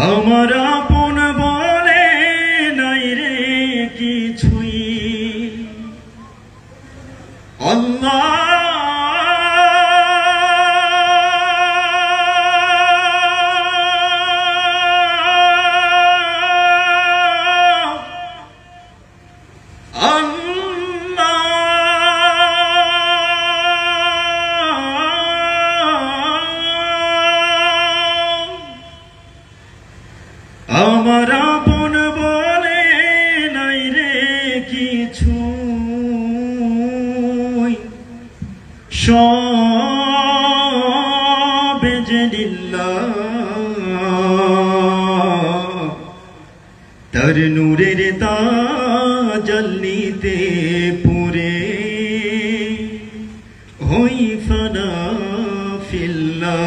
আমার আপন বলে নাই রে কিছুই আল্লাহ আমার আপন বলে নাই রে কিছু সবে যে লিল্লাহ তার নূরের তাজাল্লিতে পুরে হই ফানা ফিল্লাহ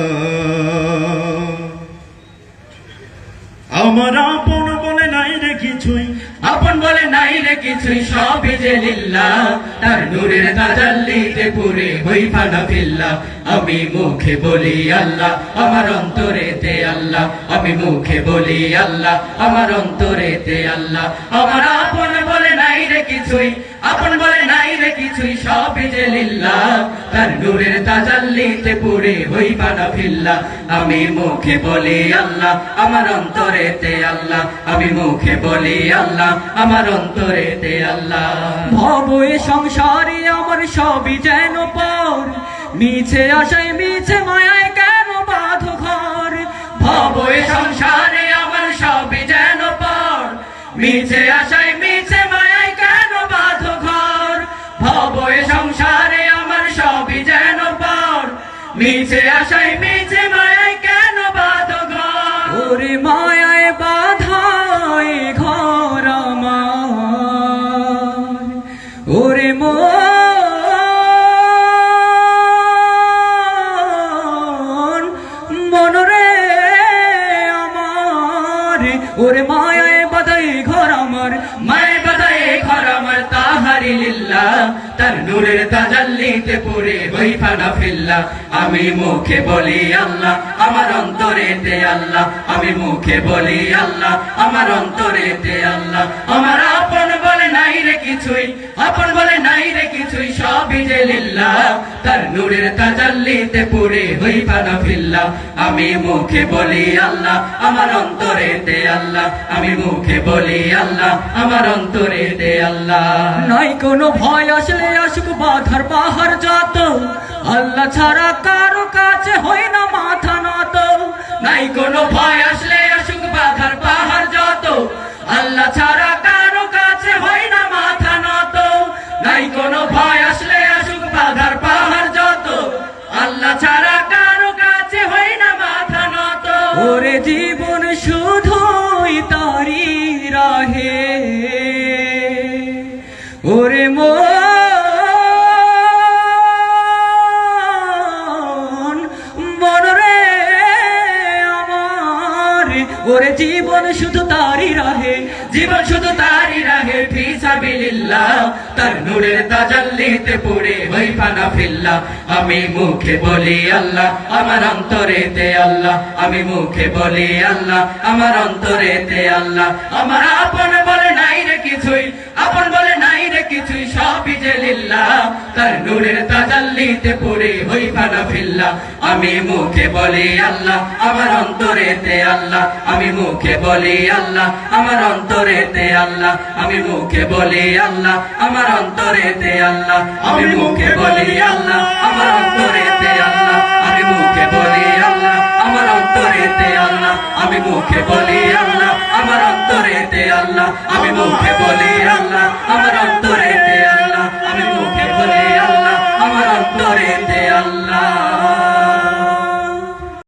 আমার আপন বলে নাই রে কিছুই আপন বলে নাই রে কিছুই সবই যে লিল্লাহ তার নূরের তাজাল্লিতে পুরে হই ফানা ফিল্লাহ আমি মুখে বলি আল্লাহ আমার অন্তরেতে আল্লাহ আমি মুখে বলি আল্লাহ আমার অন্তরেতে আল্লাহ আমার আপন বলে নাই রে কিছুই আপন বলে নাই রে কিছুই সবই যে লিল্লাহ তার নূরের তাজাল্লিতে পুরে হই ফানা ফিল্লাহ আমি মুখে বলি আল্লাহ আমার অন্তরেতে আল্লাহ আমি মুখে বলি আল্লাহ আমার অন্তরেতে আল্লাহ ভবে সংসারে আমার সবই যেন পর মিছে আশায় মিছে মায়ায় কেন বাঁধো ঘর ভবে সংসারে আমার সবই যেন পর মিছে আশায় মিছে মায়ায় কেন বাঁধো ঘর ভবে সংসারে আমার সবই যেন পর মিছে আশায় মিছে মায়ায় কেন বাঁধো ঘর ওরে মায়ায় বাধায় ঘর আমার ওরে মনরে আমার ওরে মায়ায় বাধায় ঘর আমার মায় বাদায়ে ঘর আমার তাহারি লিল্লাহ তার নূরের তাজাল্লিতে পুরে হই ফানা ফিল্লাহ আমি মুখে বলি আল্লাহ আমার অন্তরেতে আল্লাহ আমি মুখে বলি আল্লাহ আমার অন্তরেতে আল্লাহ আমার আপন বলে নাই রে কিছুই আপন বলে নাই রে কিছুই সবই যে লিল্লাহ তার নূরের তাজাল্লিতে পুরে হই ফানা ফিল্লাহ আমি মুখে বলি আল্লাহ আমার অন্তরেতে আল্লাহ আমি মুখে বলি আল্লাহ আমার অন্তরেতে আল্লাহ নাই কোনো ভয় আসলে আসুক বাধার পাহাড় যত আল্লাহ ছাড়া কারো কাছে হয় না মাথা নত নাই কোনো ভয় আসলে আসুক বাধার পাহাড় যত আল্লাহ ছাড়া কারো কাছে হয় না মাথা নত নাই কোনো ভয় আসলে আসুক বাধার পাহাড় যত আল্লাহ ছাড়া কারো কাছে হয় না মাথা নত ওরে জীবন শুধুই তারি রাহে ওরে মনরে আমার ওরে জীবন শুধু তারি রাহে জীবন শুধু তারই রাহে ফি সাবিলিল্লাহ তার নূরের তাজাল্লিতে পুরে হই ফানা ফিল্লাহ আমি মুখে বলি আল্লাহ আমার অন্তরেতে আল্লাহ আমি মুখে বলি আল্লাহ আমার অন্তরেতে আল্লাহ আমার আপন বলে নাই রে কিছুই আপন বলে নাই রে কিছুই সবই যে লিল্লাহ তার নূরের তাজাল্লিতে পুরে হই ফানা ফিল্লাহ আমি মুখে বলি আল্লাহ আমার অন্তরেতে আল্লাহ আমি মুখে বলি আল্লাহ আমার অন্তরেতে আল্লাহ আমি মুখে বলি আল্লাহ আমার অন্তরেতে আল্লাহ আমি মুখে বলি আল্লাহ আমার অন্তরেতে আল্লাহ আমি মুখে বলি আল্লাহ আমার অন্তরেতে আল্লাহ আমি মুখে বলি আল্লাহ আমার অন্তরেতে আল্লাহ আমি মুখে বলি আল্লাহ আমার অন্তরে